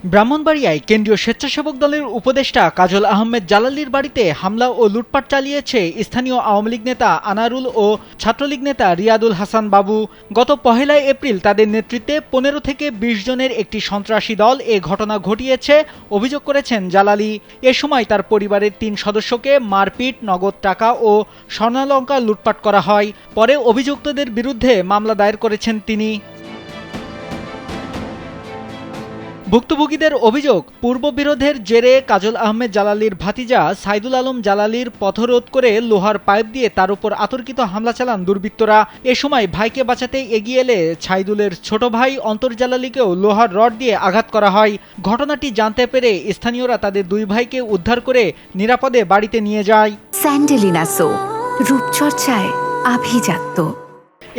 ব্রাহ্মণবাড়িয়ায় কেন্দ্রীয় স্বেচ্ছাসেবক দলের উপদেষ্টা কাজল আহমেদ জালালির বাড়িতে হামলা ও লুটপাট চালিয়েছে স্থানীয় আওয়ামী লীগ নেতা আনারুল ও ছাত্রলীগ নেতা রিয়াদুল হাসান বাবু। গত ১ এপ্রিল তাদের নেতৃত্বে ১৫ থেকে ২০ জনের একটি সন্ত্রাসী দল এ ঘটনা ঘটিয়েছে অভিযোগ করেছেন জালালি। এ সময় তার পরিবারের ৩ সদস্যকে মারপিট, নগদ টাকা ও স্বর্ণালঙ্কার লুটপাট করা হয়। পরে অভিযুক্তদের বিরুদ্ধে মামলা দায়ের করেছেন তিনি। ভুক্তভোগীদের অভিযোগ, পূর্ববিরোধের জেরে কাজল আহমেদ জালালির ভাতিজা সাইদুল আলম জালালির পথরোধ করে লোহার পাইপ দিয়ে তার উপর অতর্কিত হামলা চালান দুর্বৃত্তরা। এ সময় ভাইকে বাঁচাতে এগিয়ে এলে সাইদুলের ছোট ভাই অন্তর জালালিকেও লোহার রড দিয়ে আঘাত করা হয়। ঘটনাটি জানতে পেরে স্থানীয়রা তাদের ২ ভাইকে উদ্ধার করে নিরাপদে বাড়িতে নিয়ে যায়। স্যান্ডেলিনা সো, রূপচর্চায় আভিজাত্য।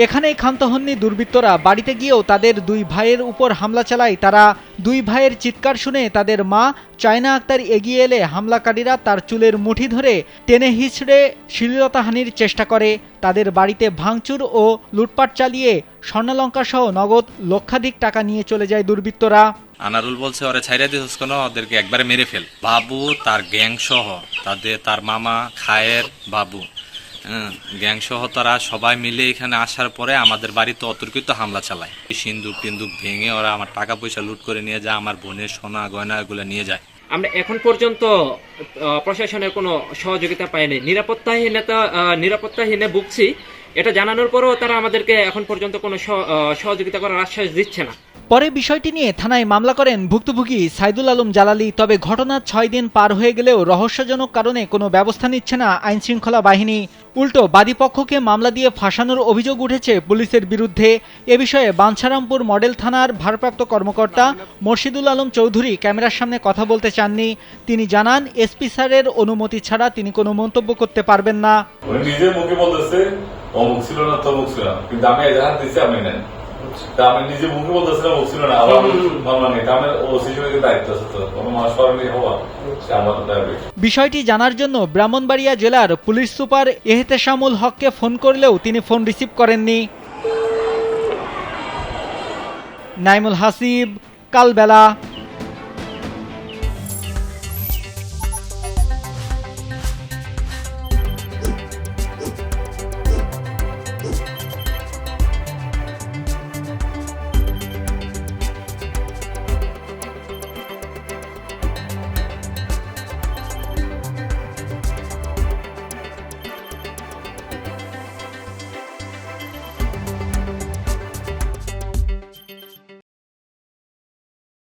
এখানেই ক্ষান্ত হননি দুর্বৃত্তরা। বাড়িতে গিয়েও তাদের ২ ভাইয়ের উপর হামলা চালায় তারা। ২ ভাইয়ের চিৎকার শুনে তাদের মা চায়না আক্তার এগিয়ে এলে হামলাকারীরা তার চুলের মুঠি ধরে টেনে হিঁচড়ে শ্লীলতাহানির চেষ্টা করে। তাদের বাড়িতে ভাঙচুর ও লুটপাট চালিয়ে স্বর্ণালঙ্কার সহ নগদ লক্ষাধিক টাকা নিয়ে চলে যায় দুর্বৃত্তরা। আনারুল বলছে, ওরা ছাইরা দিস কেন, ওদেরকে একবারে মেরে ফেল। বাবু তার গ্যাং সহ তার মামা খায়ের বাবু গ্যাং সহ তারা সবাই মিলে এখানে আসার পরে আমাদের বাড়িতে অতর্কিত হামলা চালায়। সিন্দুক টিন্দুক ভেঙে ওরা আমার টাকা পয়সা লুট করে নিয়ে যায়, আমার বোনের সোনা গয়না এগুলো নিয়ে যায়। আমরা এখন পর্যন্ত প্রশাসনের কোনো সহযোগিতা পাইনি। নিরাপত্তাহীনে ভুগছি, এটা জানানোর পরেও তারা আমাদেরকে এখন পর্যন্ত কোনো সহযোগিতা করার আশ্বাস দিচ্ছে না। পরে বিষয়টি নিয়ে থানায় মামলা করেন ভুক্তভোগী সাইদুল আলম জালালি। তবে ঘটনার ৬ দিন পার হয়ে গেলেও রহস্যজনক কারণে কোনো ব্যবস্থা নিচ্ছে না আইনশৃঙ্খলা বাহিনী। উল্টো বাদীপক্ষকে মামলা দিয়ে ফাঁসানোর অভিযোগ উঠেছে পুলিশের বিরুদ্ধে। এ বিষয়ে বাঞ্ছারামপুর মডেল থানার ভারপ্রাপ্ত কর্মকর্তা মোর্শেদুল আলম চৌধুরী ক্যামেরার সামনে কথা বলতে চাননি। তিনি জানান, এসপি স্যারের অনুমতি ছাড়া তিনি কোনো মন্তব্য করতে পারবেন না। নিজের মুখে বলতেছে অমুক ছিল না তমুক ছিল না, কিন্তু আমি এজাহার দিচ্ছি আমি নেন। আমি নিজে মুখে বলতেছিলাম ও ছিল না, আবার মামলা নেই। আমার ওসি হিসেবে দায়িত্ব আছে, তো কোনো স্মরণীয় হওয়া আমার দাবি। বিষয়টি জানার জন্য ব্রাহ্মণবাড়িয়া জেলার পুলিশ সুপার এহতেশামুল হককে ফোন করলেও তিনি ফোন রিসিভ করেননি। নাইমুল হাসিব, কালবেলা।